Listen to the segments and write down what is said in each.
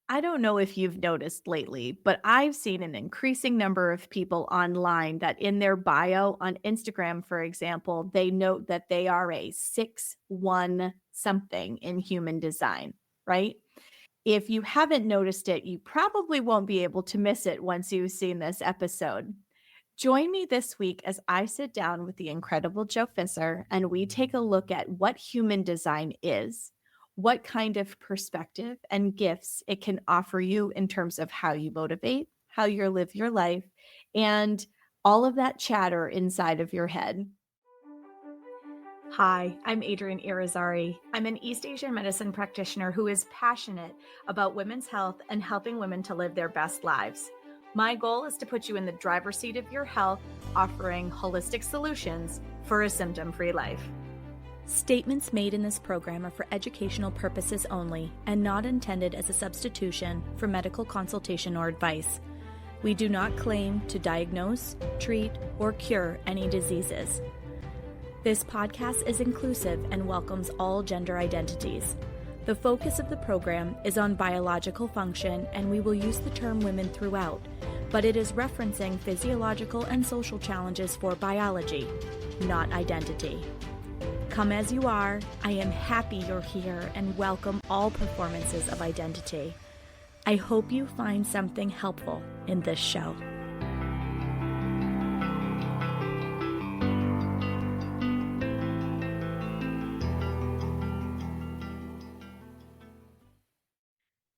I don't know if you've noticed lately, but I've seen an increasing number of people online that in their bio on Instagram, for example, they note that they are a 6'1" something in human design, right? If you haven't noticed it, you probably won't be able to miss it once you've seen this episode. Join me this week as I sit down with the incredible Jo Visser and we take a look at what human design is, what kind of perspective and gifts it can offer you in terms of how you motivate, how you live your life, and all of that chatter inside of your head. Hi, I'm Adrienne Irizarry. I'm an East Asian medicine practitioner who is passionate about women's health and helping women to live their best lives. My goal is to put you in the driver's seat of your health, offering holistic solutions for a symptom-free life. Statements made in this program are for educational purposes only and not intended as a substitution for medical consultation or advice. We do not claim to diagnose, treat, or cure any diseases. This podcast is inclusive and welcomes all gender identities. The focus of the program is on biological function, and we will use the term women throughout, but it is referencing physiological and social challenges for biology, not identity. Come as you are, I am happy you're here and welcome all performances of identity. I hope you find something helpful in this show.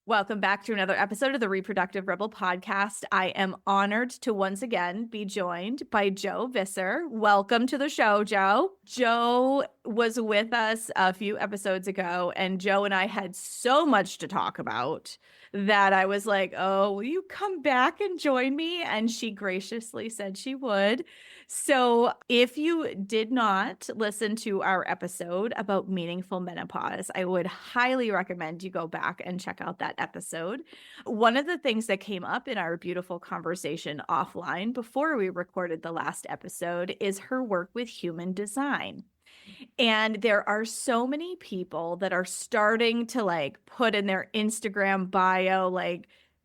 Welcome back to another episode of the Reproductive Rebel podcast. I am honored to once again be joined by Jo Visser. Welcome to the show, Jo. Jo was with us a few episodes ago, and Jo and I had so much to talk about that I was like, oh, will you come back and join me? And she graciously said she would. So if you did not listen to our episode about meaningful menopause, I would highly recommend you go back and check out that episode. One of the things that came up in our beautiful conversation offline before we recorded the last episode is her work with human design. And there are so many people that are starting to put in their Instagram bio,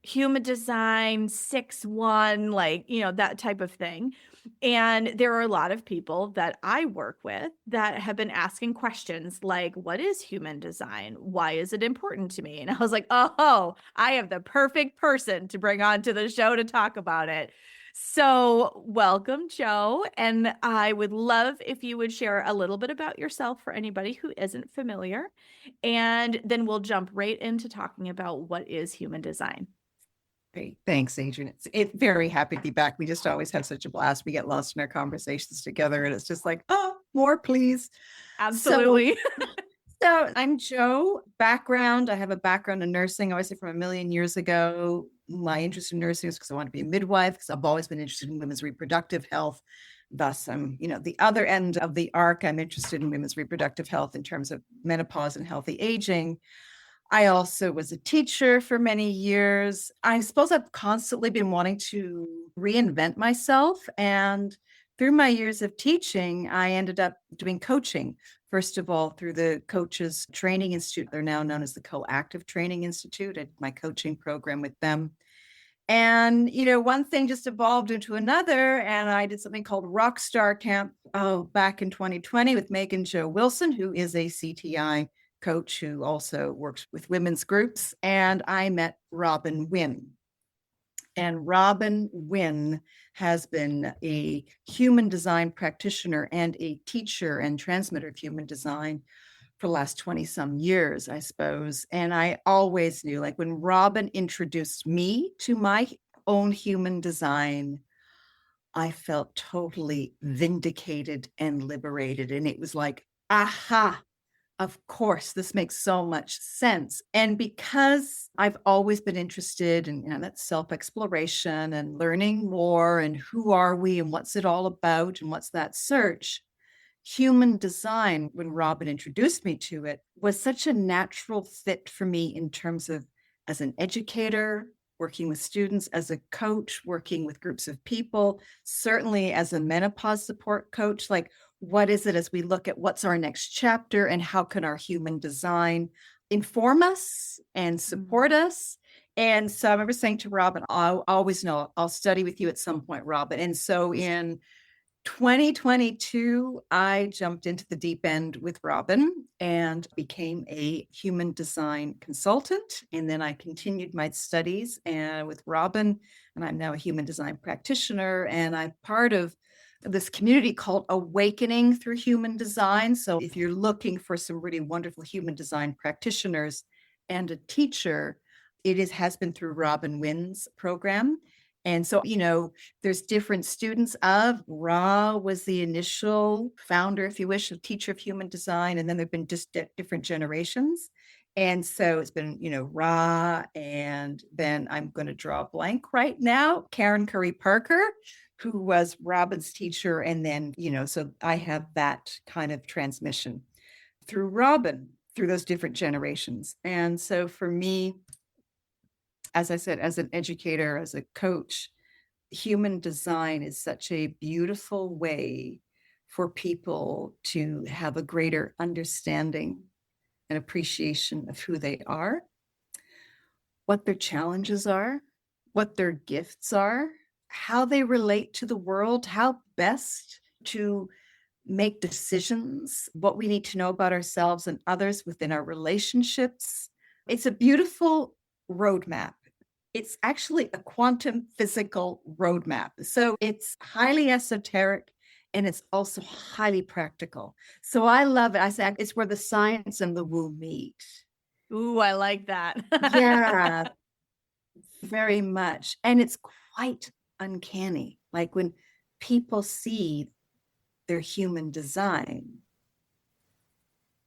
human design 6'1", that type of thing. And there are a lot of people that I work with that have been asking questions like, what is human design? Why is it important to me? And I was like, oh, I have the perfect person to bring on to the show to talk about it. So welcome, Jo. And I would love if you would share a little bit about yourself for anybody who isn't familiar. And then we'll jump right into talking about what is human design. Great. Thanks, Adrienne. It's very happy to be back. We just always have such a blast. We get lost in our conversations together, and it's just like, oh, more, please. Absolutely. So I'm Jo. Background, I have a background in nursing, obviously from a million years ago. My interest in nursing is because I want to be a midwife, because I've always been interested in women's reproductive health. Thus, I'm, the other end of the arc. I'm interested in women's reproductive health in terms of menopause and healthy aging. I also was a teacher for many years. I suppose I've constantly been wanting to reinvent myself. And through my years of teaching, I ended up doing coaching. First of all, through the Coaches Training Institute. They're now known as the Coactive Training Institute. I did my coaching program with them. And, one thing just evolved into another. And I did something called Rockstar Camp back in 2020 with Megan Jo Wilson, who is a CTI coach who also works with women's groups. And I met Robin Wynn. And Robin Wynn has been a human design practitioner and a teacher and transmitter of human design for the last 20 some years, I suppose. And I always knew, when Robin introduced me to my own human design, I felt totally vindicated and liberated. And it was like, aha, of course, this makes so much sense. And because I've always been interested in that self-exploration and learning more and who are we and what's it all about and what's that search, human design, when Robin introduced me to it, was such a natural fit for me in terms of as an educator, working with students, as a coach, working with groups of people, certainly as a menopause support coach, what is it as we look at what's our next chapter and how can our human design inform us and support us And so I remember saying to Robin, I always know I'll study with you at some point, Robin. And so in 2022, I jumped into the deep end with Robin and became a human design consultant. And then I continued my studies and with Robin, and I'm now a human design practitioner. And I'm part of this community called Awakening Through Human Design. So if you're looking for some really wonderful human design practitioners and a teacher, has been through Robin Wynn's program. And so, there's different students of Ra was the initial founder, if you wish, of teacher of human design. And then there've been just different generations. And so it's been, Ra, and then I'm going to draw a blank right now, Karen Curry Parker, who was Robin's teacher. And then, so I have that kind of transmission through Robin, through those different generations. And so for me, as I said, as an educator, as a coach, human design is such a beautiful way for people to have a greater understanding and appreciation of who they are, what their challenges are, what their gifts are, how they relate to the world, how best to make decisions, what we need to know about ourselves and others within our relationships. It's a beautiful roadmap. It's actually a quantum physical roadmap. So it's highly esoteric and it's also highly practical. So I love it. I say it's where the science and the woo meet. Ooh, I like that. Yeah, very much. And it's quite uncanny. Like when people see their human design,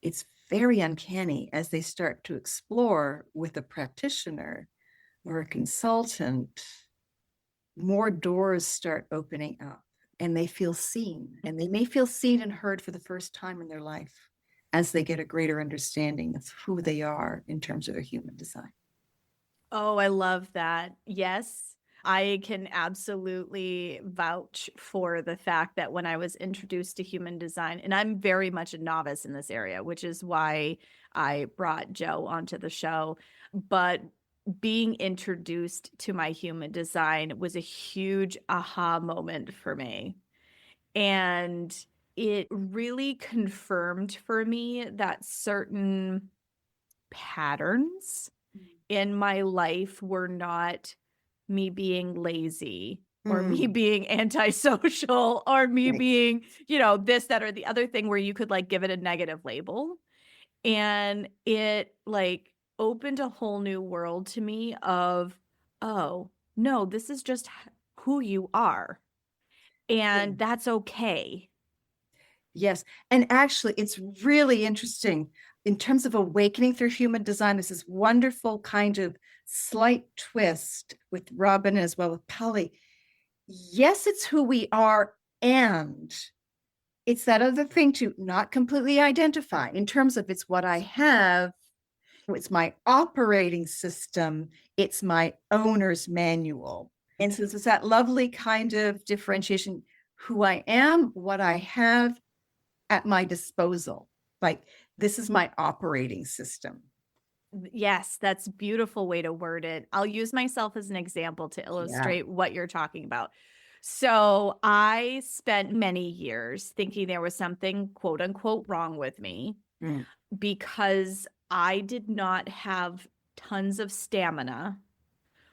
it's very uncanny as they start to explore with a practitioner or a consultant, more doors start opening up and they feel seen, and they may feel seen and heard for the first time in their life as they get a greater understanding of who they are in terms of their human design. Oh, I love that. Yes, I can absolutely vouch for the fact that when I was introduced to human design, and I'm very much a novice in this area, which is why I brought Jo onto the show, but being introduced to my human design was a huge aha moment for me. And it really confirmed for me that certain patterns in my life were not me being lazy or me being antisocial or me Right. being, this, that, or the other thing where you could like give it a negative label. And it like opened a whole new world to me of, oh, no, this is just who you are. And that's okay. Yes. And actually, it's really interesting in terms of awakening through human design. This is wonderful kind of slight twist with Robin as well as Polly. Yes, it's who we are. And it's that other thing to not completely identify in terms of it's what I have. It's my operating system. It's my owner's manual. And so it's that lovely kind of differentiation, who I am, what I have at my disposal. Like, this is my operating system. Yes, that's a beautiful way to word it. I'll use myself as an example to illustrate what you're talking about. So I spent many years thinking there was something quote unquote wrong with me because I did not have tons of stamina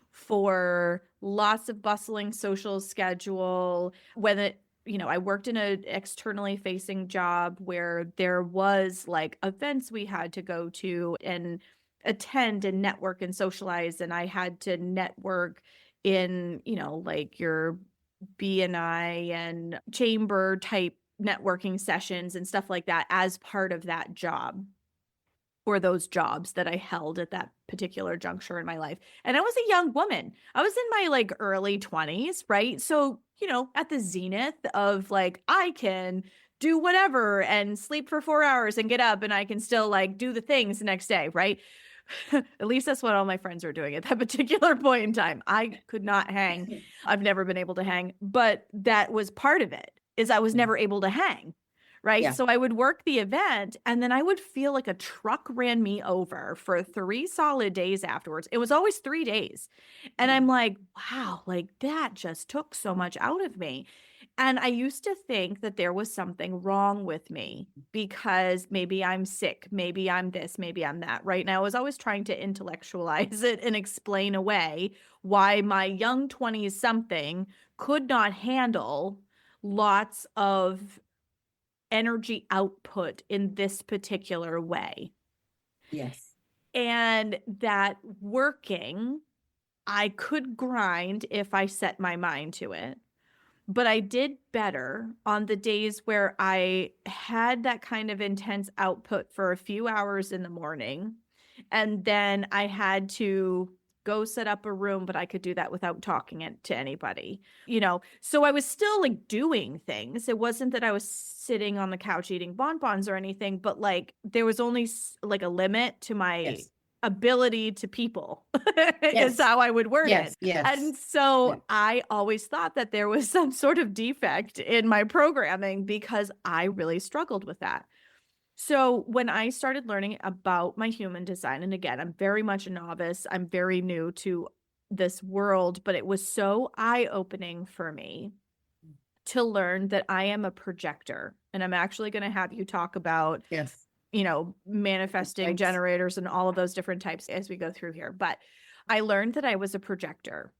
for lots of bustling social schedule. I worked in an externally facing job where there was like events we had to go to and attend and network and socialize. And I had to network in, like your BNI and chamber type networking sessions and stuff like that as part of that job, or those jobs that I held at that particular juncture in my life. And I was a young woman. I was in my like early 20s, right? So, at the zenith of like, I can do whatever and sleep for 4 hours and get up and I can still like do the things the next day, right? At least that's what all my friends were doing at that particular point in time. I could not hang. I've never been able to hang, but that was part of it, is I was never able to hang. right? Yeah. So I would work the event and then I would feel like a truck ran me over for 3 solid days afterwards. It was always 3 days. And I'm like, wow, like that just took so much out of me. And I used to think that there was something wrong with me because maybe I'm sick, maybe I'm this, maybe I'm that, right? And I was always trying to intellectualize it and explain away why my young 20s something could not handle lots of energy output in this particular way. Yes. And that working, I could grind if I set my mind to it. But I did better on the days where I had that kind of intense output for a few hours in the morning. And then I had to go set up a room, but I could do that without talking it to anybody, So I was still like doing things. It wasn't that I was sitting on the couch eating bonbons or anything, but like there was only like a limit to my ability to people is how I would word it. And so I always thought that there was some sort of defect in my programming because I really struggled with that. So when I started learning about my human design, and again, I'm very much a novice, I'm very new to this world, but it was so eye-opening for me to learn that I am a projector. And I'm actually going to have you talk about manifesting generators and all of those different types as we go through here. But I learned that I was a projector.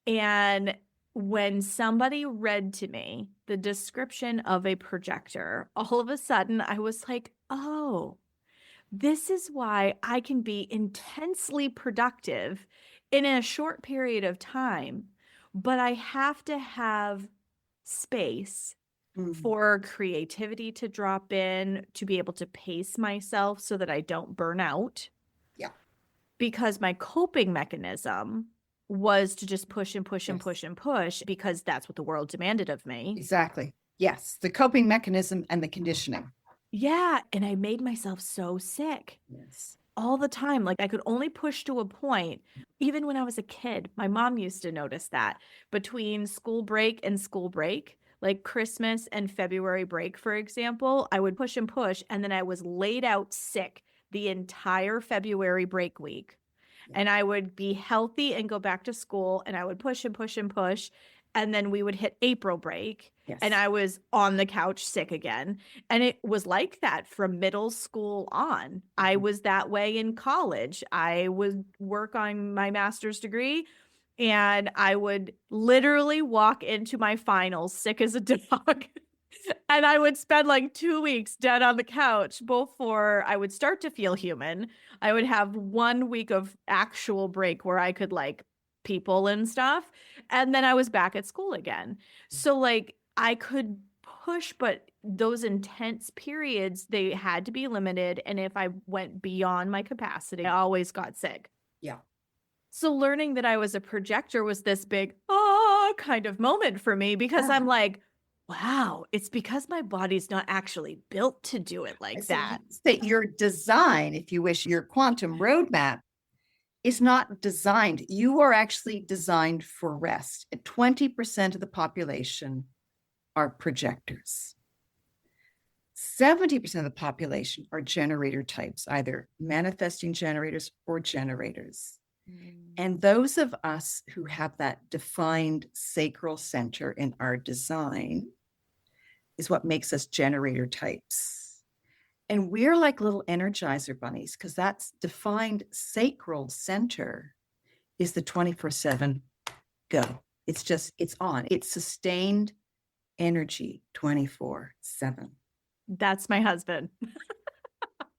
And when somebody read to me the description of a projector, all of a sudden I was like, oh, this is why I can be intensely productive in a short period of time, but I have to have space for creativity to drop in, to be able to pace myself so that I don't burn out. Yeah. Because my coping mechanism was to just push and push and push and push because that's what the world demanded of me. Exactly. Yes. The coping mechanism and the conditioning. Yeah. And I made myself so sick. Yes. All the time. Like I could only push to a point. Even when I was a kid, my mom used to notice that between school break and school break, like Christmas and February break, for example, I would push and push. And then I was laid out sick the entire February break week. And I would be healthy and go back to school and I would push and push and push. And then we would hit April break and I was on the couch sick again. And it was like that from middle school on. I was that way in college. I would work on my master's degree and I would literally walk into my finals sick as a dog. And I would spend like 2 weeks dead on the couch before I would start to feel human. I would have 1 week of actual break where I could like people and stuff. And then I was back at school again. So like I could push, but those intense periods, they had to be limited. And if I went beyond my capacity, I always got sick. Yeah. So learning that I was a projector was this big, kind of moment for me because I'm like, wow, it's because my body's not actually built to do it like that. That your design, if you wish, your quantum roadmap is not designed. You are actually designed for rest. 20% of the population are projectors. 70% of the population are generator types, either manifesting generators or generators. And those of us who have that defined sacral center in our design is what makes us generator types. And we're like little energizer bunnies because that's defined sacral center is the 24/7 go. It's on. It's sustained energy 24/7. That's my husband.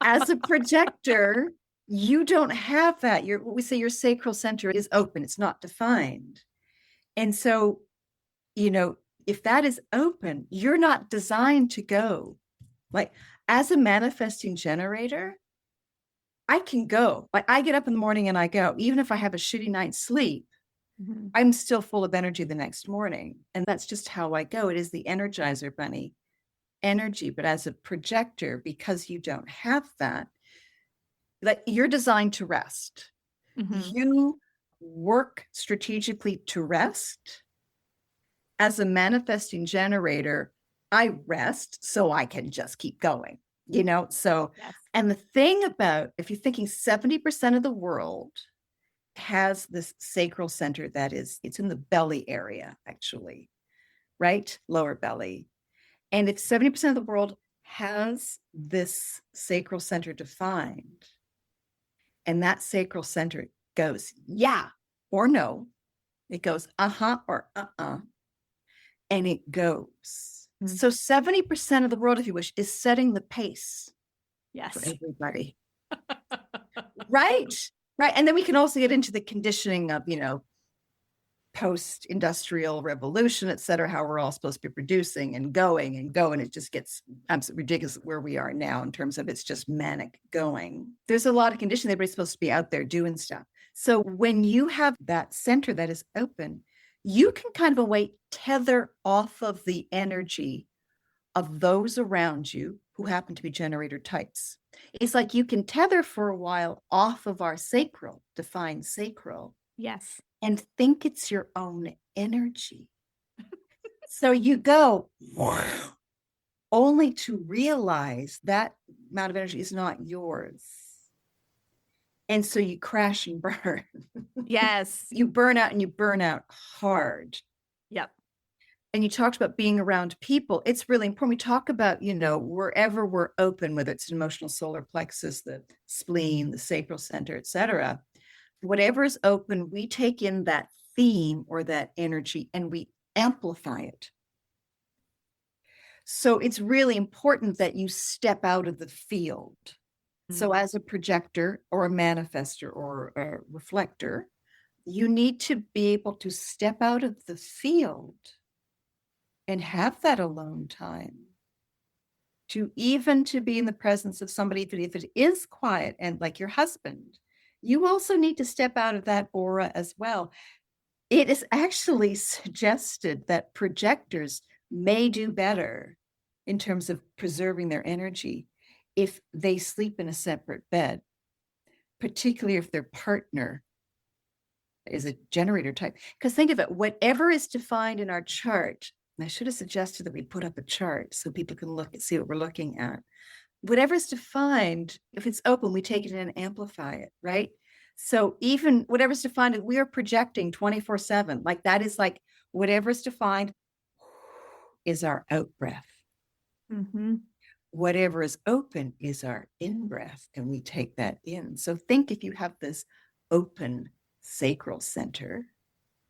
As a projector, you don't have that. We say your sacral center is open. It's not defined. And so, if that is open, you're not designed to go. Like as a manifesting generator, I can go. Like I get up in the morning and I go, even if I have a shitty night's sleep, I'm still full of energy the next morning. And that's just how I go. It is the Energizer Bunny energy. But as a projector, because you don't have that, like you're designed to rest. You work strategically to rest. As a manifesting generator, I rest so I can just keep going, So, Yes. and the thing about, if you're thinking 70% of the world has this sacral center it's in the belly area, actually, right? Lower belly. And if 70% of the world has this sacral center defined, and that sacral center goes, yeah, or no, it goes, uh-huh, or uh-uh, and it goes. So 70% of the world, if you wish, is setting the pace for Yes. everybody. Right. Right. And then we can also get into the conditioning of, post-industrial revolution, et cetera, how we're all supposed to be producing and going and go. And it just gets absolutely ridiculous where we are now in terms of it's just manic going. There's a lot of conditioning. Everybody's supposed to be out there doing stuff. So when you have that center that is open, you can kind of a way tether off of the energy of those around you who happen to be generator types. It's like you can tether for a while off of our sacral, defined sacral, Yes. and think it's your own energy. So you go only to realize that amount of energy is not yours. And so you crash and burn. Yes. You burn out, and you burn out hard. Yep. And you talked about being around people. It's really important. We talk about, wherever we're open, whether it's an emotional solar plexus, the spleen, the sacral center, et cetera, whatever is open, we take in that theme or that energy and we amplify it. So it's really important that you step out of the field. So as a projector or a manifester or a reflector, you need to be able to step out of the field and have that alone time to be in the presence of somebody, if it is quiet and like your husband, you also need to step out of that aura as well. It is actually suggested that projectors may do better in terms of preserving their energy if they sleep in a separate bed, particularly if their partner is a generator type. Because think of it, whatever is defined in our chart, and I should have suggested that we put up a chart so people can look and see what we're looking at. Whatever is defined, if it's open, we take it in and amplify it, right? So even whatever's defined, we are projecting 24/7. Like that is like whatever's defined is our out breath. Mm-hmm. Whatever is open is our in breath, and we take that in. So think if you have this open sacral center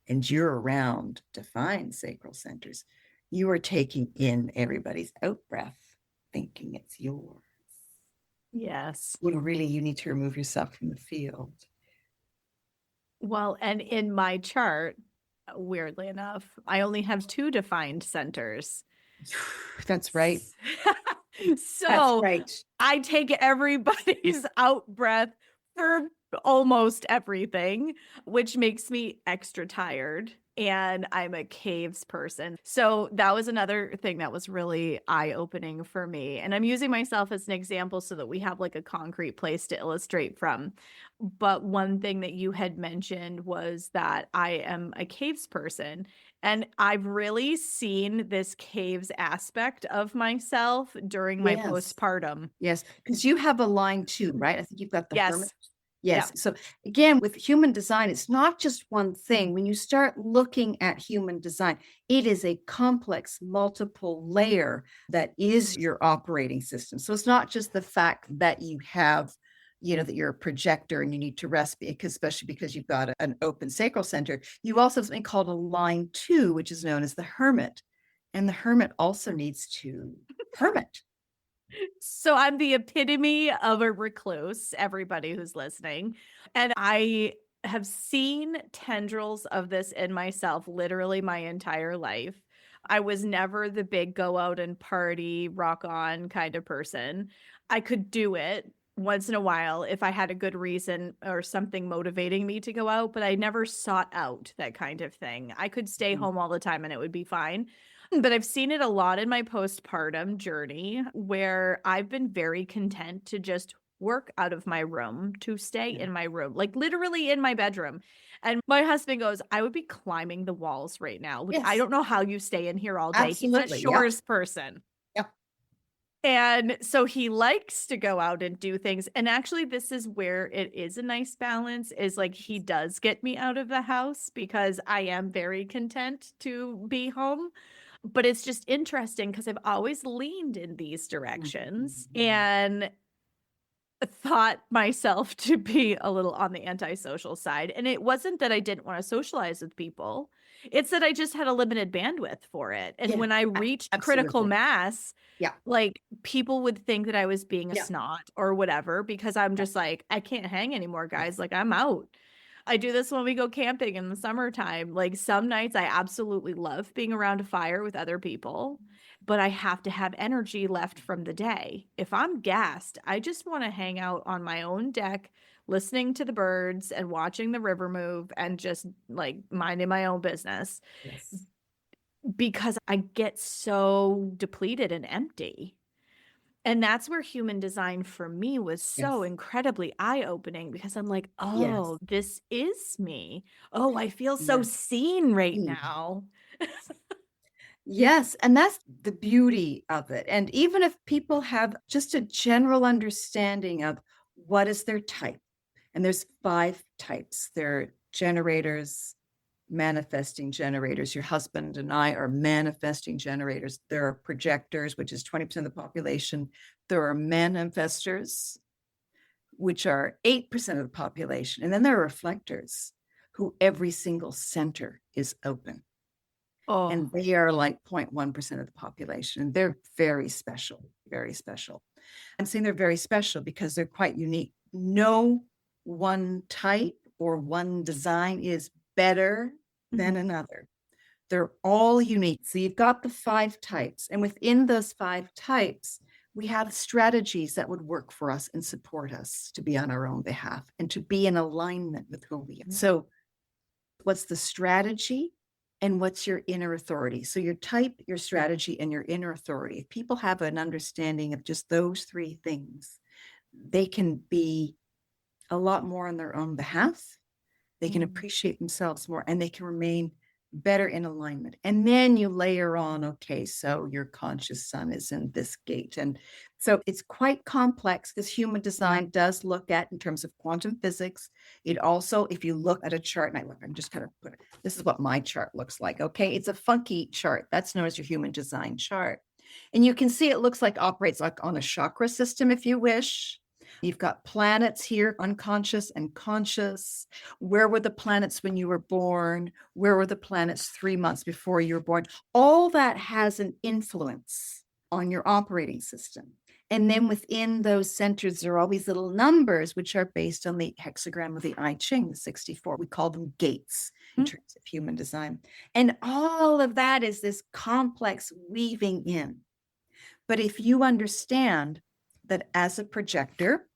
and you're around defined sacral centers, you are taking in everybody's out breath, thinking it's yours. Yes. When really you need to remove yourself from the field. Well, and in my chart, weirdly enough, I only have 2 defined centers. That's right. So That's right. I take everybody's out breath for almost everything, which makes me extra tired. And I'm a caves person. So that was another thing that was really eye-opening for me. And I'm using myself as an example so that we have like a concrete place to illustrate from. But one thing that you had mentioned was that I am a caves person. And I've really seen this caves aspect of myself during my Yes. postpartum. Yes, because you have a line too, right? I think you've got the hermit. Yes. Yes. Yeah. So again, with human design, it's not just one thing. When you start looking at human design, it is a complex, multiple layer that is your operating system. So it's not just the fact that you have, that you're a projector and you need to rest, especially because you've got an open sacral center. You also have something called a line 2, which is known as the hermit. And the hermit also needs to hermit. So I'm the epitome of a recluse, everybody who's listening. And I have seen tendrils of this in myself literally my entire life. I was never the big go out and party, rock on kind of person. I could do it once in a while if I had a good reason or something motivating me to go out, but I never sought out that kind of thing. I could stay home all the time and it would be fine. But I've seen it a lot in my postpartum journey where I've been very content to just work out of my room, to stay in my room, like literally in my bedroom. And my husband goes, I would be climbing the walls right now. Like, I Yes, don't know how you stay in here all day. He's a absolutely. Yeah. shores person. Yeah. And so he likes to go out and do things. And actually, this is where it is a nice balance, is like he does get me out of the house because I am very content to be home. But it's just interesting because I've always leaned in these directions and thought myself to be a little on the antisocial side. And it wasn't that I didn't want to socialize with people. It's that I just had a limited bandwidth for it. And Yeah, when I reached critical absolutely. mass, Yeah. like people would think that I was being a Yeah. snot or whatever, because I'm Yeah. just like, I can't hang anymore, Yeah. guys. Like, I'm out. I do this when we go camping in the summertime. Like, some nights I absolutely love being around a fire with other people, but I have to have energy left from the day. If I'm gassed, I just want to hang out on my own deck, listening to the birds and watching the river move and just like minding my own business, Yes. because I get so depleted and empty. And that's where human design for me was so Yes. incredibly eye-opening, because I'm like, Yes. oh, this is me. Oh, I feel so Yes. seen right Mm. now. Yes, and that's the beauty of it. And even if people have just a general understanding of what is their type, and there's 5 types. They're generators, manifesting generators. Your husband and I are manifesting generators. There are projectors, which is 20% of the population. There are manifestors, which are 8% of the population. And then there are reflectors, who every single center is open. Oh, And they are like 0.1% of the population. They're very special, very special. I'm saying they're very special because they're quite unique. No one type or one design is better than another. They're all unique. So you've got the 5 types. And within those 5 types, we have strategies that would work for us and support us to be on our own behalf and to be in alignment with who we are. So what's the strategy and what's your inner authority? So your type, your strategy, and your inner authority. If people have an understanding of just those 3 things, they can be a lot more on their own behalf. They can appreciate themselves more, and they can remain better in alignment. And then you layer on, okay, so your conscious sun is in this gate. And so it's quite complex, because human design does look at, in terms of quantum physics, it also, if you look at a chart, and I look, I'm just kind of put it, this is what my chart looks like. Okay, it's a funky chart. That's known as your human design chart. And you can see it looks like operates like on a chakra system, if you wish. You've got planets here, unconscious and conscious. Where were the planets when you were born? Where were the planets 3 months before you were born? All that has an influence on your operating system. And then within those centers, there are all these little numbers, which are based on the hexagram of the I Ching, the 64. We call them gates in terms of human design. And all of that is this complex weaving in. But if you understand that as a projector,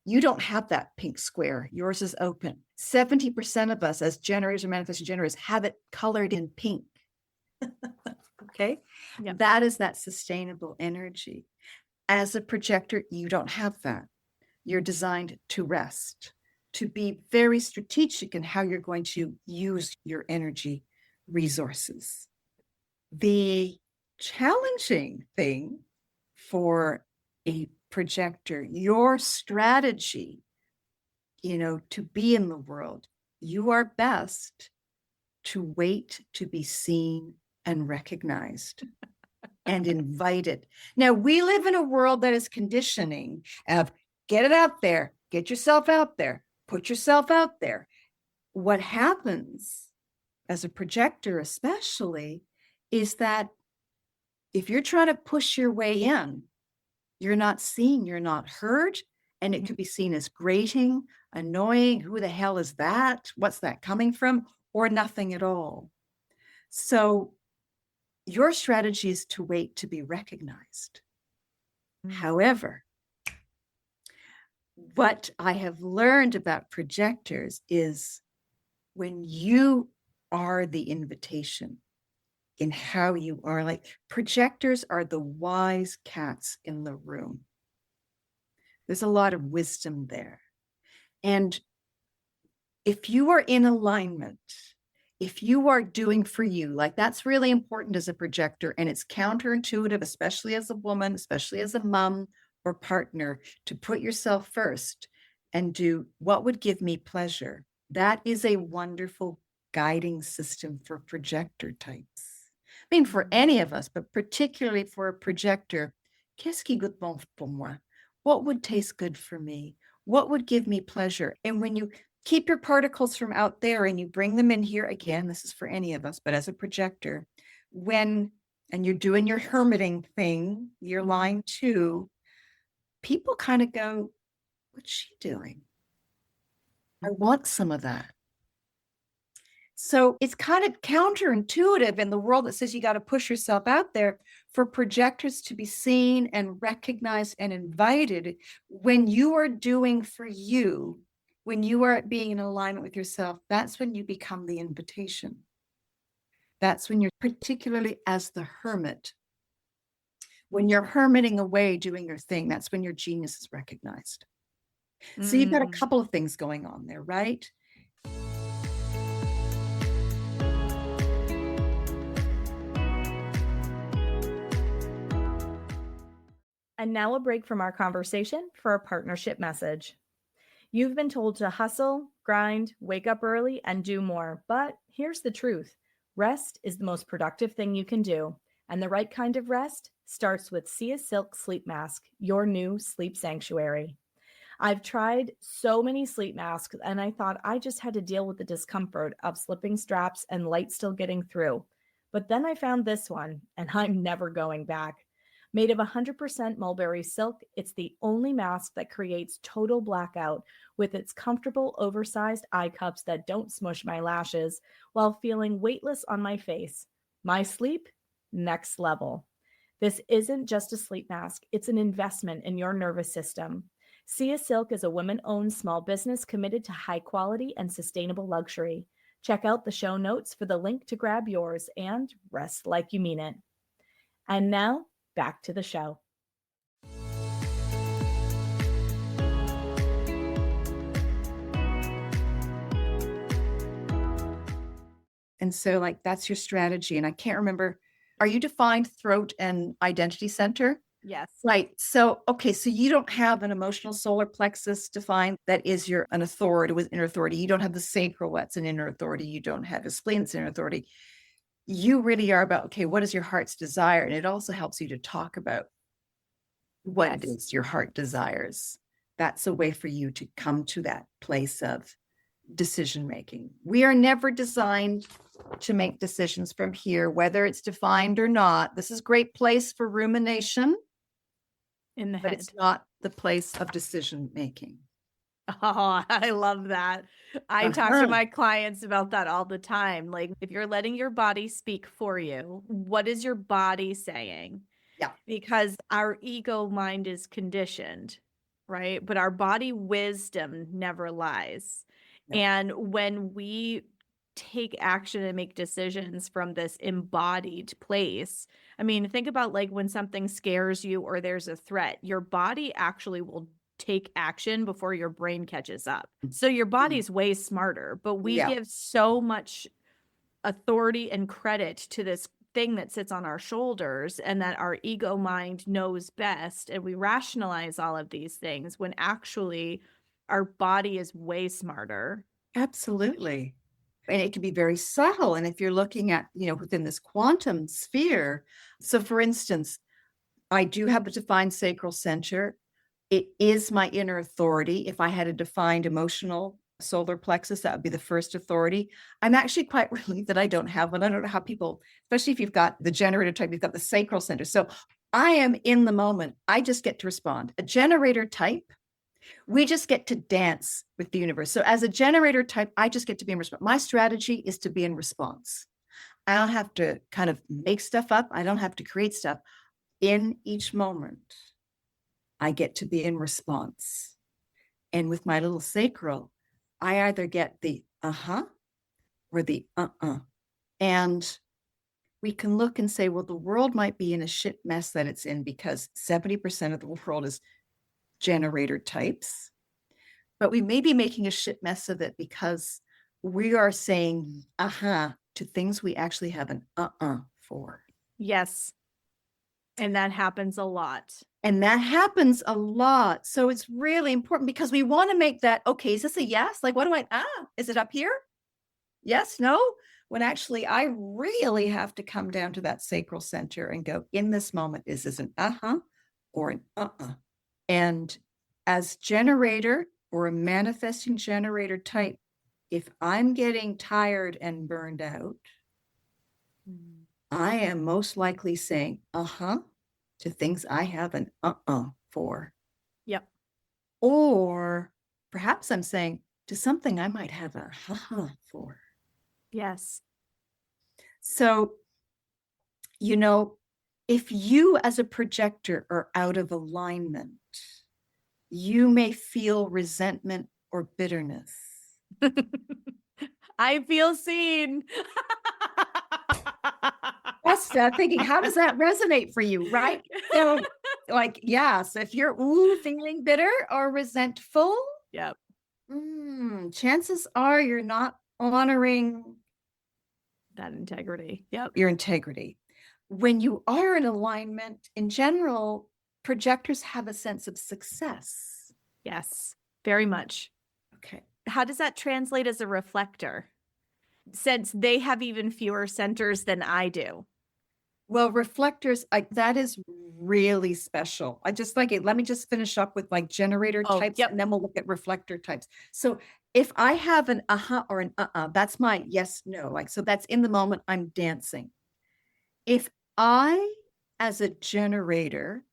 you don't have that pink square. Yours is open. 70% of us as generators or manifesting generators have it colored in pink. Okay. Yep. That is that sustainable energy. As a projector, you don't have that. You're designed to rest, to be very strategic in how you're going to use your energy resources. The challenging thing for a projector, your strategy, to be in the world, you are best to wait to be seen and recognized and invited. Now, we live in a world that is conditioning of get it out there, get yourself out there, put yourself out there. What happens as a projector, especially, is that if you're trying to push your way in, you're not seen, you're not heard, and it could be seen as grating, annoying. Who the hell is that? What's that coming from? Or nothing at all. So your strategy is to wait to be recognized. However, what I have learned about projectors is when you are the invitation in how you are, like projectors are the wise cats in the room. There's a lot of wisdom there. And if you are in alignment, if you are doing for you, like that's really important if you are doing for you, like that's really important as a projector. And it's counterintuitive, especially as a woman, especially as a mom or partner, to put yourself first and do what would give me pleasure. That is a wonderful guiding system for projector types. I mean, for any of us, but particularly for a projector, qu'est-ce qui goûte bon pour moi? What would taste good for me? What would give me pleasure? And when you keep your particles from out there and you bring them in here, again, this is for any of us, but as a projector, and you're doing your hermiting thing, your line 2, people kind of go, what's she doing? I want some of that. So it's kind of counterintuitive in the world that says you got to push yourself out there, for projectors to be seen and recognized and invited. When you are doing for you, when you are being in alignment with yourself, that's when you become the invitation. That's when you're, particularly as the hermit, when you're hermiting away doing your thing, that's when your genius is recognized. So you've got a couple of things going on there, right? And now a break from our conversation for a partnership message. You've been told to hustle, grind, wake up early, and do more. But here's the truth. Rest is the most productive thing you can do. And the right kind of rest starts with Sia Silk Sleep Mask, your new sleep sanctuary. I've tried so many sleep masks, and I thought I just had to deal with the discomfort of slipping straps and light still getting through. But then I found this one, and I'm never going back. Made of 100% mulberry silk, it's the only mask that creates total blackout with its comfortable, oversized eye cups that don't smush my lashes while feeling weightless on my face. My sleep, next level. This isn't just a sleep mask, it's an investment in your nervous system. Sia Silk is a women-owned small business committed to high quality and sustainable luxury. Check out the show notes for the link to grab yours and rest like you mean it. And now, back to the show. And so, like, that's your strategy. And I can't remember, are you defined throat and identity center? Yes. Right. So, okay. So you don't have an emotional solar plexus defined that is an authority with inner authority. You don't have the sacral, that's an inner authority. You don't have a spleen, that's inner authority. You really are about, okay, what is your heart's desire? And it also helps you to talk about what it is your heart desires. That's a way for you to come to that place of decision making. We are never designed to make decisions from here, whether it's defined or not. This is a great place for rumination In the but head. it's not the place of decision making. Oh, I love that. I talk to my clients about that all the time. Like, if you're letting your body speak for you, what is your body saying? Yeah. Because our ego mind is conditioned, right? But our body wisdom never lies. No. And when we take action and make decisions from this embodied place, I mean, think about like when something scares you or there's a threat, your body actually will take action before your brain catches up. So your body's way smarter, but we give so much authority and credit to this thing that sits on our shoulders and that our ego mind knows best. And we rationalize all of these things when actually our body is way smarter. Absolutely. And it can be very subtle. And if you're looking at, within this quantum sphere, so for instance, I do have a defined sacral center. It is my inner authority. If I had a defined emotional solar plexus, that would be the first authority. I'm actually quite relieved that I don't have one. I don't know how people, especially if you've got the generator type, you've got the sacral center. So I am in the moment. I just get to respond. A generator type, we just get to dance with the universe. So as a generator type, I just get to be in response. My strategy is to be in response. I don't have to kind of make stuff up. I don't have to create stuff. In each moment, I get to be in response. And with my little sacral, I either get the or the And we can look and say, well, the world might be in a shit mess that it's in because 70% of the world is generator types. But we may be making a shit mess of it because we are saying to things we actually have an for. Yes. And that happens a lot. And that happens a lot. So it's really important because we want to make that, okay, is this a yes? Like, what do is it up here? Yes, no? When actually I really have to come down to that sacral center and go, in this moment, is this an or an And as generator or a manifesting generator type, if I'm getting tired and burned out, I am most likely saying to things I have an for. Yep. Or perhaps I'm saying to something I might have a for. Yes. So, if you as a projector are out of alignment, you may feel resentment or bitterness. I feel seen. That's thinking, how does that resonate for you, right? So, yes, if you're feeling bitter or resentful, yep. Chances are you're not honoring that integrity. Yep. Your integrity. When you are in alignment, in general, projectors have a sense of success. Yes, very much. Okay. How does that translate as a reflector? Since they have even fewer centers than I do. Well, reflectors, that is really special. I just like it. Let me just finish up with generator types, and then we'll look at reflector types. So if I have an or an that's my yes, no. So that's in the moment I'm dancing. If I, as a generator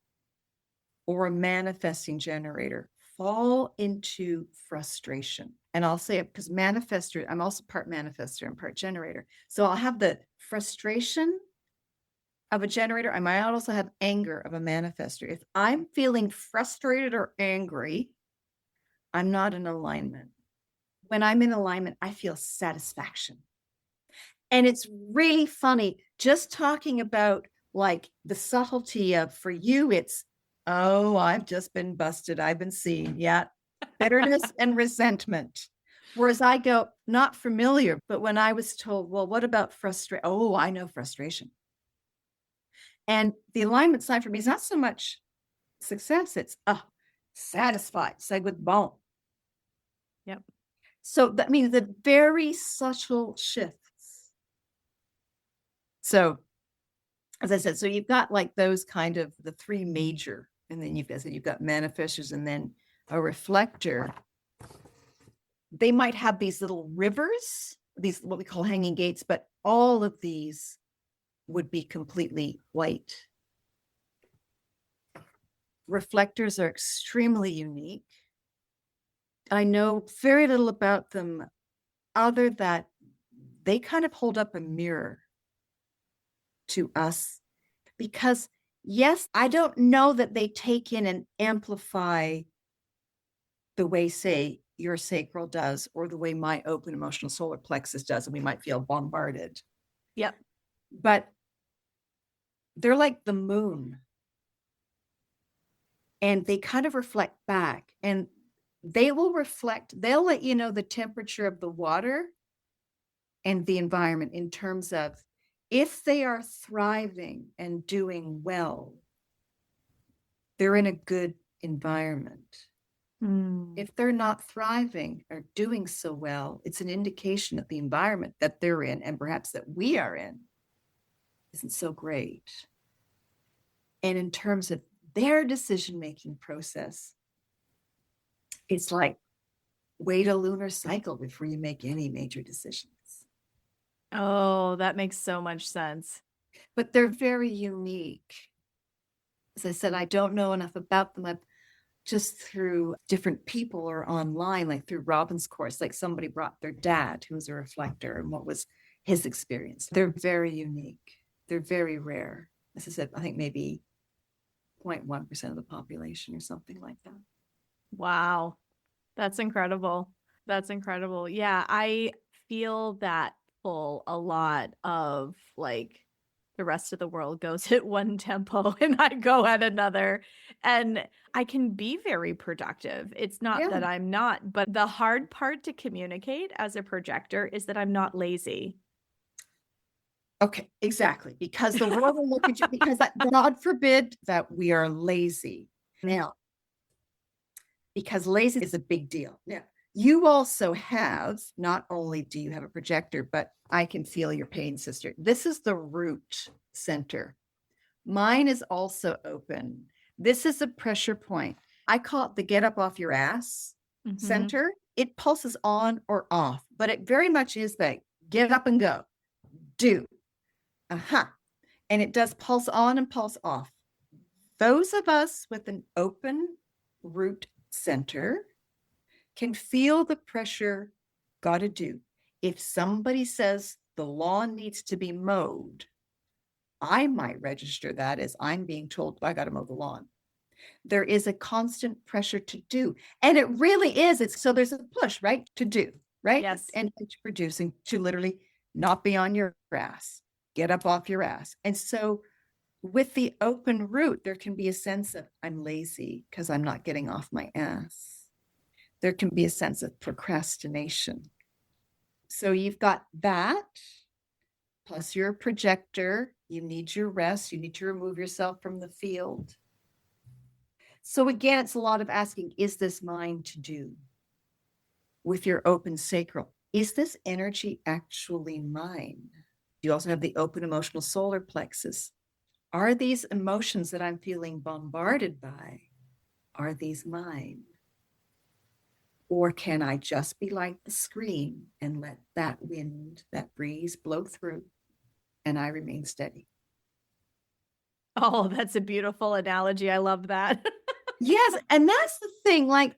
or a manifesting generator, fall into frustration, and I'll say it because manifester, I'm also part manifester and part generator. So I'll have the frustration of a generator. I might also have anger of a manifester. If I'm feeling frustrated or angry, I'm not in alignment. When I'm in alignment, I feel satisfaction. And it's really funny just talking about the subtlety of, for you, it's, I've just been busted. I've been seen. Yeah. Bitterness and resentment. Whereas I go, not familiar, but when I was told, well, what about frustration? Oh, I know frustration. And the alignment side for me is not so much success. It's satisfied, say with bone. Yep. So that means the very subtle shifts. So as I said, so you've got those kind of the three major, and then you've got manifestors and then a reflector. They might have these little rivers, these what we call hanging gates, but all of these would be completely white. Reflectors are extremely unique. I know very little about them other that they kind of hold up a mirror to us because, yes, I don't know that they take in and amplify the way, say, your sacral does or the way my open emotional solar plexus does, and we might feel bombarded. Yep. But they're like the moon. And they kind of reflect back, and they will reflect, they'll let you know the temperature of the water and the environment in terms of if they are thriving and doing well, they're in a good environment. If they're not thriving or doing so well, it's an indication that the environment that they're in, and perhaps that we are in, isn't so great. And in terms of their decision-making process, it's like, wait a lunar cycle before you make any major decisions. Oh, that makes so much sense. But they're very unique. As I said, I don't know enough about them. I've just through different people or online, like through Robin's course, somebody brought their dad, who was a reflector, and what was his experience. They're very unique. They're very rare. As I said, I think maybe 0.1% of the population or something like that. Wow. That's incredible. That's incredible. Yeah, I feel that pull a lot of the rest of the world goes at one tempo and I go at another. And I can be very productive. It's not Yeah. that I'm not, but the hard part to communicate as a projector is that I'm not lazy. Okay, exactly. Because the world will look at you, because that, God forbid that we are lazy. Now, because lazy is a big deal. Now, you also have, not only do you have a projector, but I can feel your pain, sister. This is the root center. Mine is also open. This is a pressure point. I call it the get up off your ass center. It pulses on or off, but it very much is that get up and go, do. And it does pulse on and pulse off. Those of us with an open root center can feel the pressure, gotta do. If somebody says the lawn needs to be mowed, I might register that as I'm being told I got to mow the lawn. There is a constant pressure to do. And it really is. It's so there's a push, right? To do, right? Yes. And to producing, to literally not be on your ass, get up off your ass. And so with the open root, there can be a sense of I'm lazy because I'm not getting off my ass. There can be a sense of procrastination. So you've got that, plus you're a projector. You need your rest. You need to remove yourself from the field. So again, it's a lot of asking, is this mine to do? With your open sacral, is this energy actually mine? You also have the open emotional solar plexus. Are these emotions that I'm feeling bombarded by, are these mine? Or can I just be like the screen and let that wind, that breeze blow through, and I remain steady? Oh, that's a beautiful analogy. I love that. Yes, and that's the thing, like,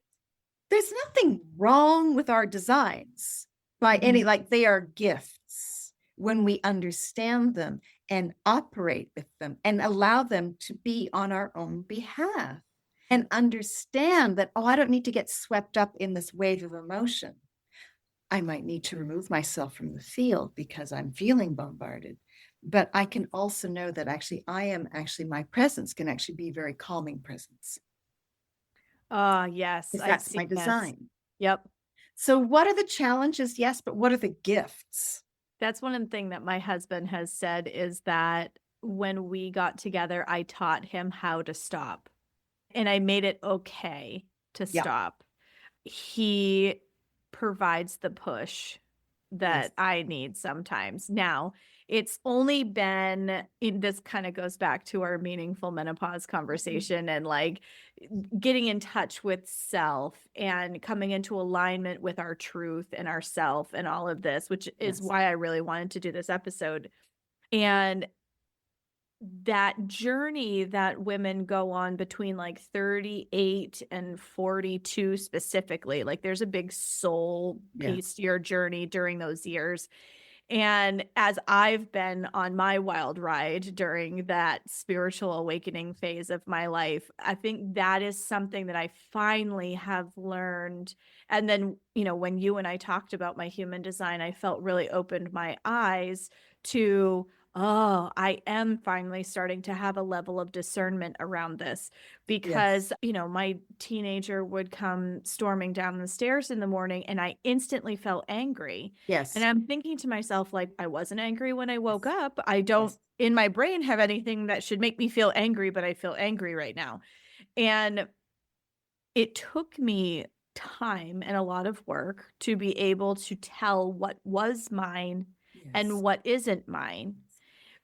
there's nothing wrong with our designs by any, like, they are gifts when we understand them and operate with them and allow them to be on our own behalf and understand that, oh, I don't need to get swept up in this wave of emotion. I might need to remove myself from the field because I'm feeling bombarded. But I can also know that actually my presence can actually be a very calming presence. Yes. That's my design. Yep. So what are the challenges? Yes, but what are the gifts? That's one thing that my husband has said is that when we got together, I taught him how to stop and I made it okay to stop. He provides the push that I need sometimes. Now, it's only been, this kind of goes back to our meaningful menopause conversation and like getting in touch with self and coming into alignment with our truth and ourself and all of this, which is why I really wanted to do this episode. And that journey that women go on between like 38 and 42 specifically, like there's a big soul piece to your journey during those years. And as I've been on my wild ride during that spiritual awakening phase of my life, I think that is something that I finally have learned. And then, when you and I talked about my human design, I felt really opened my eyes to, oh, I am finally starting to have a level of discernment around this because, my teenager would come storming down the stairs in the morning and I instantly felt angry. Yes. And I'm thinking to myself, like, I wasn't angry when I woke up. I don't in my brain have anything that should make me feel angry, but I feel angry right now. And it took me time and a lot of work to be able to tell what was mine and what isn't mine,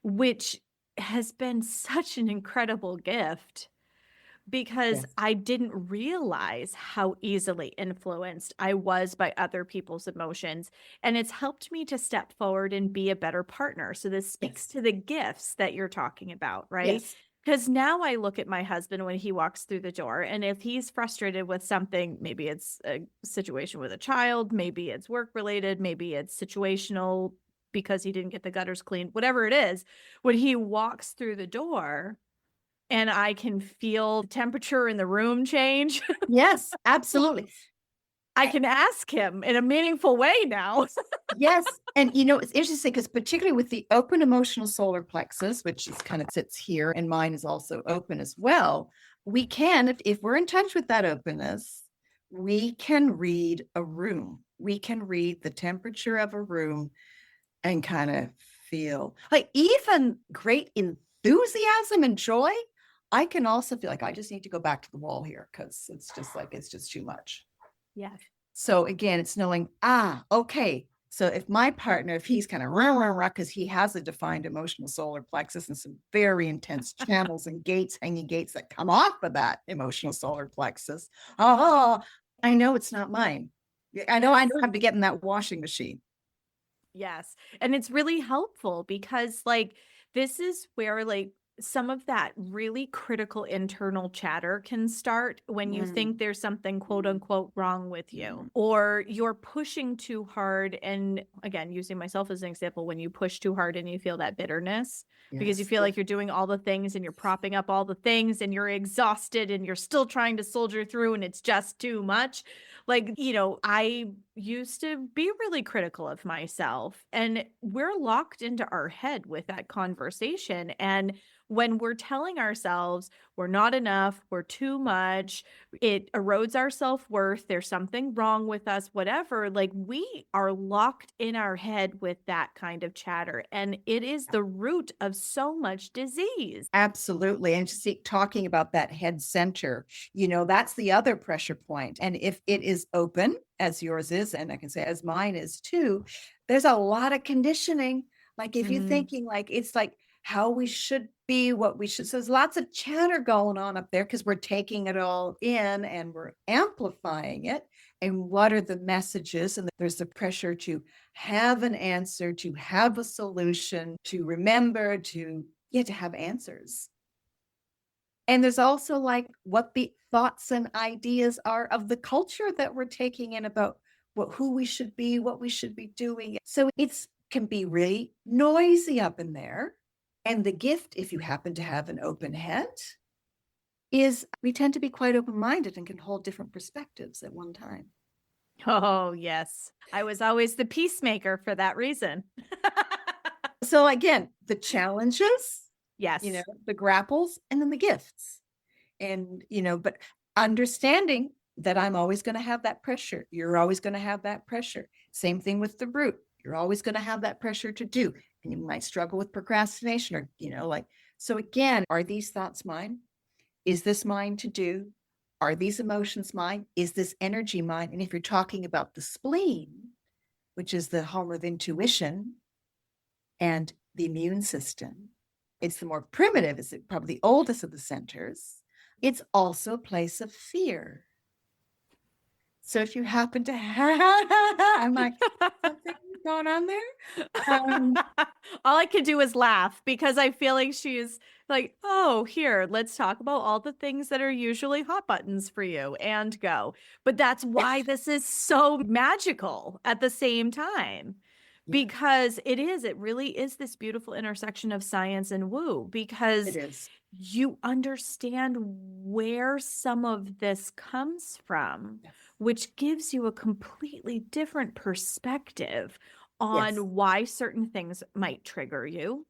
which has been such an incredible gift because I didn't realize how easily influenced I was by other people's emotions. And it's helped me to step forward and be a better partner. So this speaks to the gifts that you're talking about, right? Because now I look at my husband when he walks through the door, and if he's frustrated with something, maybe it's a situation with a child, maybe it's work related, maybe it's situational because he didn't get the gutters cleaned, whatever it is, when he walks through the door, and I can feel the temperature in the room change. Yes, absolutely. I can ask him in a meaningful way now. Yes. And it's interesting because particularly with the open emotional solar plexus, which is kind of sits here, and mine is also open as well, we can, if we're in touch with that openness, we can read a room. We can read the temperature of a room and kind of feel like even great enthusiasm and joy. I can also feel like I just need to go back to the wall here because it's just too much. Yeah. So again, it's knowing, okay. So if my partner, if he's kind of because he has a defined emotional solar plexus and some very intense channels and gates, hanging gates that come off of that emotional solar plexus. Oh, I know it's not mine. I know I have to get in that washing machine. Yes. And it's really helpful because this is where some of that really critical internal chatter can start when you think there's something quote unquote wrong with you, or you're pushing too hard. And again, using myself as an example, when you push too hard and you feel that bitterness because you feel like you're doing all the things and you're propping up all the things and you're exhausted and you're still trying to soldier through and it's just too much. I used to be really critical of myself, and we're locked into our head with that conversation. And when we're telling ourselves we're not enough, we're too much, it erodes our self-worth, there's something wrong with us, whatever, we are locked in our head with that kind of chatter. And it is the root of so much disease. Absolutely. And just talking about that head center, that's the other pressure point. And if it is open, as yours is, and I can say as mine is too, there's a lot of conditioning. Like if you're thinking it's like how we should be, what we should. So there's lots of chatter going on up there because we're taking it all in and we're amplifying it. And what are the messages? And there's the pressure to have an answer, to have a solution, to remember, to have answers. And there's also what the thoughts and ideas are of the culture that we're taking in about who we should be, what we should be doing. So it can be really noisy up in there. And the gift, if you happen to have an open head, is we tend to be quite open-minded and can hold different perspectives at one time. Oh, yes. I was always the peacemaker for that reason. So again, the challenges, yes, the grapples, and then the gifts. And, but understanding that I'm always going to have that pressure. You're always going to have that pressure. Same thing with the root. You're always going to have that pressure to do. And you might struggle with procrastination or, so again, are these thoughts mine? Is this mine to do? Are these emotions mine? Is this energy mine? And if you're talking about the spleen, which is the home of intuition and the immune system, it's the more primitive, it's probably the oldest of the centers. It's also a place of fear. So if you happen to have, I'm like, something going on there? All I can do is laugh because I feel like she's like, oh, here, let's talk about all the things that are usually hot buttons for you and go. But that's why this is so magical at the same time. Because it really is this beautiful intersection of science and woo, because you understand where some of this comes from, which gives you a completely different perspective on why certain things might trigger you,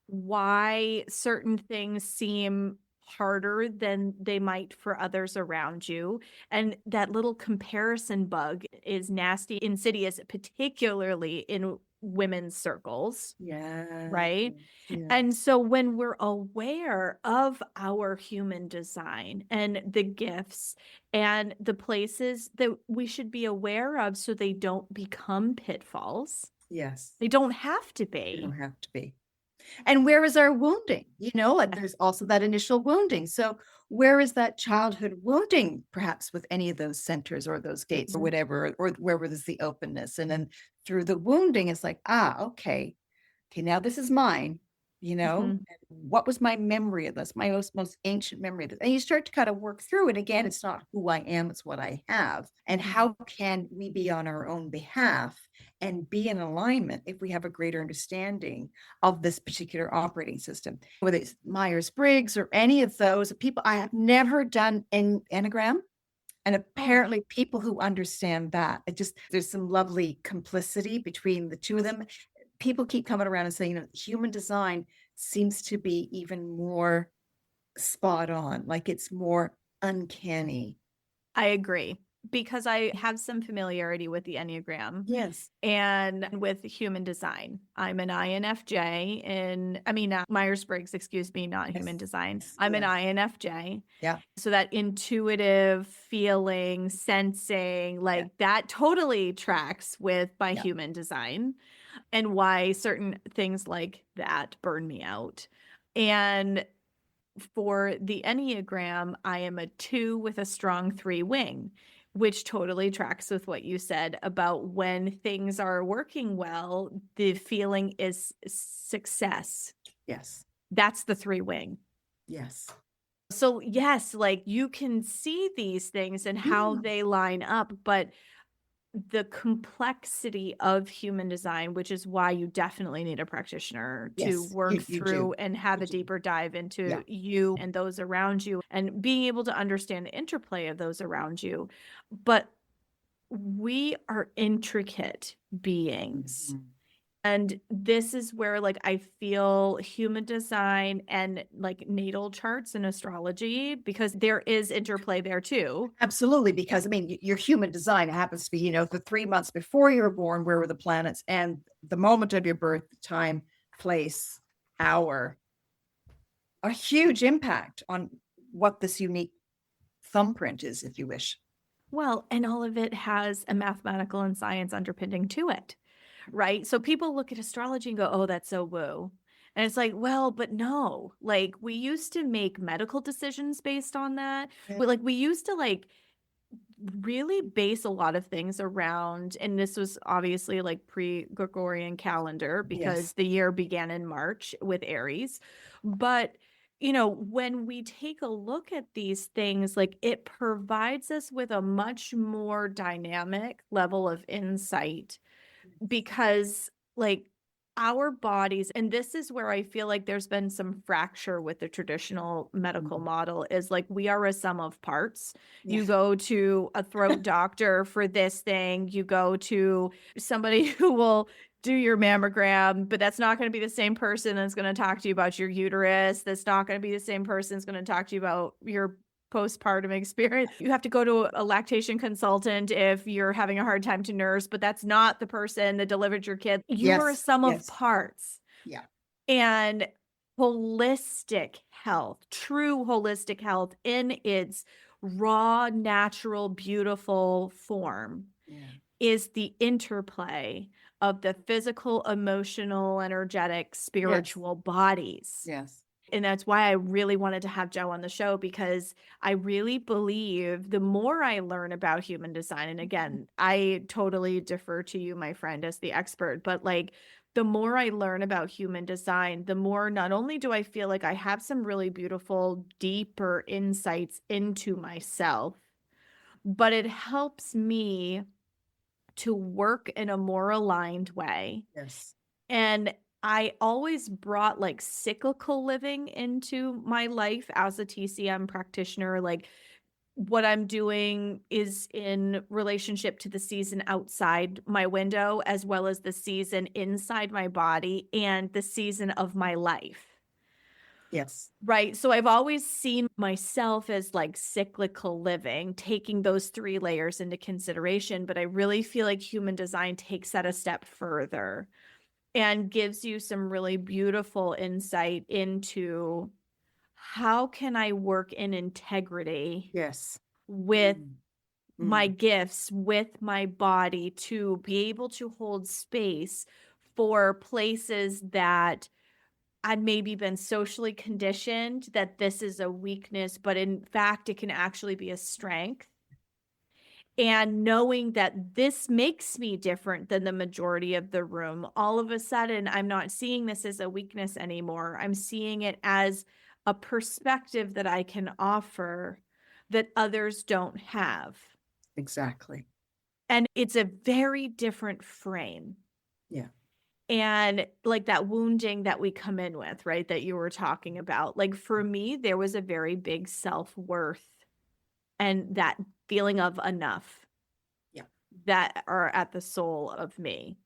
why certain things seem harder than they might for others around you. And that little comparison bug is nasty, insidious, particularly in women's circles. Right. And so when we're aware of our human design and the gifts and the places that we should be aware of so they don't become pitfalls. They don't have to be. They don't have to be. And where is our wounding? There's also that initial wounding. So where is that childhood wounding, perhaps with any of those centers or those gates or whatever, or wherever there's the openness. And then through the wounding, it's like, okay, now this is mine. What was my memory of this, my most ancient memory of this? And you start to kind of work through it. Again, it's not who I am, it's what I have. And how can we be on our own behalf and be in alignment if we have a greater understanding of this particular operating system, whether it's Myers-Briggs or any of those people. I have never done an enneagram. And Oh, apparently people who understand that, there's some lovely complicity between the two of them. People keep coming around and saying, human design seems to be even more spot on, like it's more uncanny. I agree because I have some familiarity with the Enneagram Yes. and with human design. I'm an INFJ Myers-Briggs, excuse me, not human Yes. design. Yes. I'm an Yes. INFJ. Yeah. So that intuitive feeling, sensing, Yeah. like that totally tracks with my Yeah. human design and why certain things like that burn me out. And for the Enneagram, I am a 2 with a strong 3 wing, which totally tracks with what you said about when things are working well, the feeling is success. Yes. That's the 3 wing. Yes. So, yes, like you can see these things and how Yeah. they line up, but the complexity of human design, which is why you definitely need a practitioner to Yes. work You do. through and have You a do. deeper dive Yeah. into you and those around you and being able to understand the interplay of those around you. But we are intricate beings. Mhm. And this is where like I feel human design and like natal charts and astrology, because there is interplay there too. Absolutely, because I mean, your human design happens to be, the 3 months before you were born, where were the planets, and the moment of your birth, time, place, hour, a huge impact on what this unique thumbprint is, if you wish. Well, and all of it has a mathematical and science underpinning to it, right? So people look at astrology and go, oh, that's so woo. And it's like, well, but no, like we used to make medical decisions based on that. Yeah. We used to like really base a lot of things around, and this was obviously like pre-Gregorian calendar because Yes. the year began in March with Aries. But when we take a look at these things, like it provides us with a much more dynamic level of insight because like our bodies, and this is where I feel like there's been some fracture with the traditional medical Mhm. model, is like we are a sum of parts. Yeah. You go to a throat doctor for this thing, you go to somebody who will do your mammogram, but that's not going to be the same person that's going to talk to you about your uterus. That's not going to be the same person that's going to talk to you about your postpartum experience. You have to go to a lactation consultant if you're having a hard time to nurse, but that's not the person that delivered your kid. You are a Yes. sum of Yes. parts. Yeah. And holistic health, true holistic health in its raw, natural, beautiful form Yeah. is the interplay of the physical, emotional, energetic, Yes. spiritual bodies. Yes. And that's why I really wanted to have Jo on the show, because I really believe the more I learn about human design, and again, I totally defer to you, my friend, as the expert, but like the more I learn about human design, the more not only do I feel like I have some really beautiful, deeper insights into myself, but it helps me to work in a more aligned way. Yes. And I always brought like cyclical living into my life as a TCM practitioner. Like what I'm doing is in relationship to the season outside my window, as well as the season inside my body and the season of my life. Yes. Right. So I've always seen myself as like cyclical living, taking those 3 layers into consideration. But I really feel like human design takes that a step further and gives you some really beautiful insight into how can I work in integrity Yes. with Mm. my Mm. gifts, with my body, to be able to hold space for places that I'd maybe been socially conditioned that this is a weakness, but in fact, it can actually be a strength. And knowing that this makes me different than the majority of the room, all of a sudden, I'm not seeing this as a weakness anymore. I'm seeing it as a perspective that I can offer that others don't have. Exactly. And it's a very different frame. Yeah. And like that wounding that we come in with, right? That you were talking about. Like for me, there was a very big self-worth and that feeling of enough Yeah. that are at the soul of me.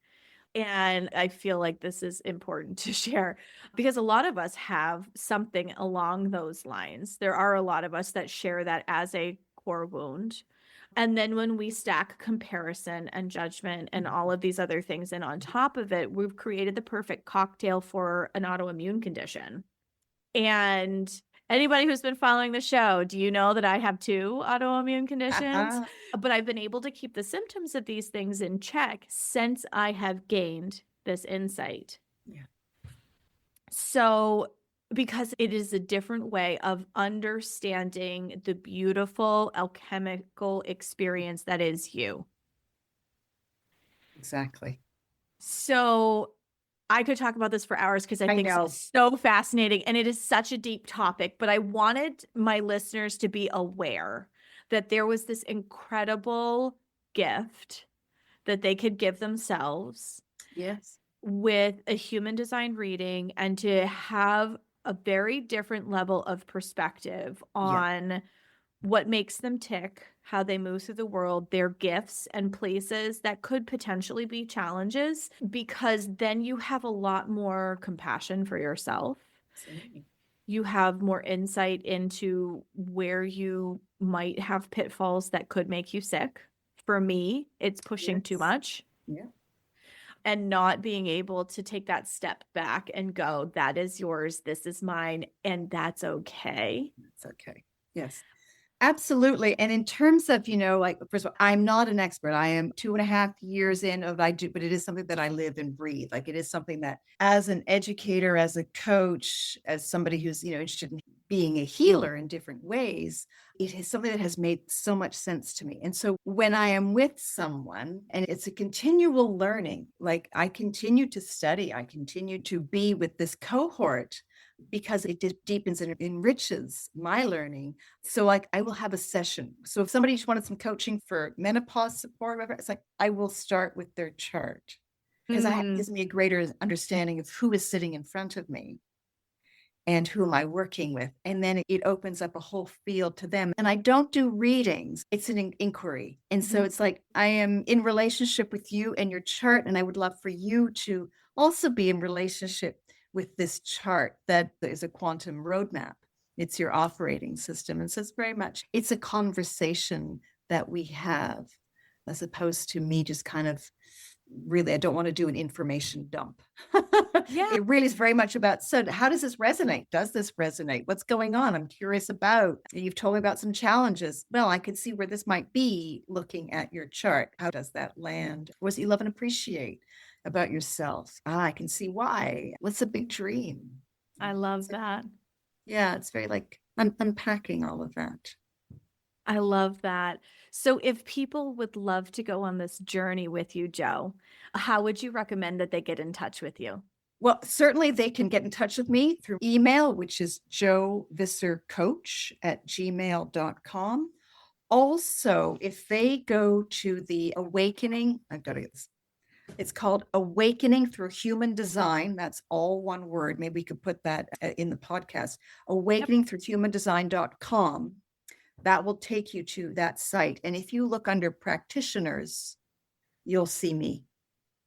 And I feel like this is important to share because a lot of us have something along those lines. There are a lot of us that share that as a core wound. And then when we stack comparison and judgment and all of these other things, and on top of it, we've created the perfect cocktail for an autoimmune condition. And anybody who's been following the show, do you know that I have 2 autoimmune conditions? But I've been able to keep the symptoms of these things in check since I have gained this insight. Yeah. So, because it is a different way of understanding the beautiful alchemical experience that is you. Exactly. So, I could talk about this for hours because I think know. it's so fascinating and it is such a deep topic, but I wanted my listeners to be aware that there was this incredible gift that they could give themselves Yes. with a human design reading and to have a very different level of perspective on what makes them tick, how they move through the world, their gifts and places that could potentially be challenges, because then you have a lot more compassion for yourself. Absolutely. You have more insight into where you might have pitfalls that could make you sick. For me, it's pushing too much. Yeah. And not being able to take that step back and go, that is yours, this is mine, and that's okay. That's okay. Yes. Absolutely. And in terms of, like, first of all, I'm not an expert. I am 2.5 years in of I do, but it is something that I live and breathe. Like it is something that as an educator, as a coach, as somebody who's, interested in being a healer in different ways, it is something that has made so much sense to me. And so when I am with someone and it's a continual learning, like I continue to study, I continue to be with this cohort because it deepens and enriches my learning. So like I will have a session. So if somebody just wanted some coaching for menopause support, whatever, it's like I will start with their chart because it gives me a greater understanding of who is sitting in front of me and who am I working with. And then it opens up a whole field to them. And I don't do readings. It's an inquiry. And so it's like I am in relationship with you and your chart. And I would love for you to also be in relationship with this chart that is a quantum roadmap. It's your operating system. And so it's very much, it's a conversation that we have as opposed to me just kind of really, I don't want to do an information dump. Yeah. It really is very much about, so how does this resonate? Does this resonate? What's going on? I'm curious about, you've told me about some challenges. Well, I could see where this might be looking at your chart. How does that land? What do you love and appreciate about yourself? I can see why. What's a big dream? I love that. Yeah, it's very like I'm unpacking all of that. I love that. So if people would love to go on this journey with you, Jo, how would you recommend that they get in touch with you? Well, certainly they can get in touch with me through email, which is jovissercoach@gmail.com. Also, if they go to the Awakening, I've got to get this. It's called Awakening Through Human Design. That's all one word. Maybe we could put that in the podcast. awakeningthroughhumandesign.com. That will take you to that site. And if you look under practitioners, you'll see me,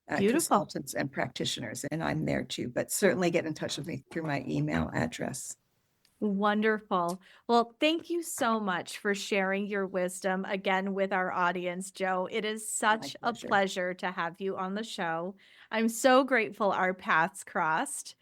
consultants and practitioners, and I'm there too. But certainly get in touch with me through my email address. Wonderful. Well, thank you so much for sharing your wisdom again with our audience, Jo. It is such a pleasure to have you on the show. I'm so grateful our paths crossed.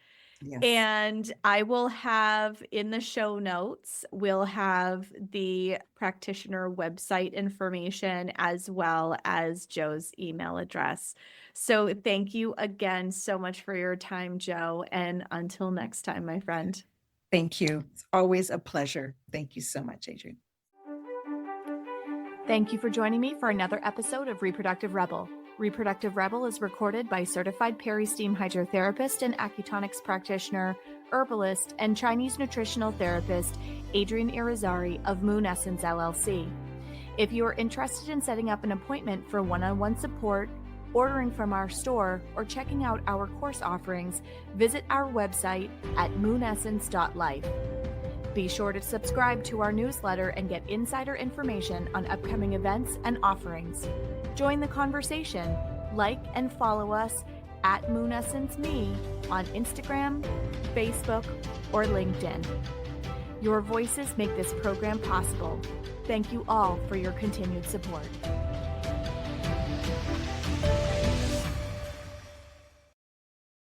Yes. And I will have in the show notes, we'll have the practitioner website information as well as Jo's email address. So thank you again so much for your time, Jo. And until next time, my friend. Thank you. It's always a pleasure. Thank you so much, Adrienne. Thank you for joining me for another episode of Reproductive Rebel. Reproductive Rebel is recorded by certified peri-steam hydrotherapist and acutonics practitioner, herbalist, and Chinese nutritional therapist Adrienne Irizarry of Moon Essence LLC. If you are interested in setting up an appointment for one-on-one support, ordering from our store, or checking out our course offerings, visit our website at moonessence.life. Be sure to subscribe to our newsletter and get insider information on upcoming events and offerings. Join the conversation. Like and follow us at MoonEssenceMe on Instagram, Facebook, or LinkedIn. Your voices make this program possible. Thank you all for your continued support.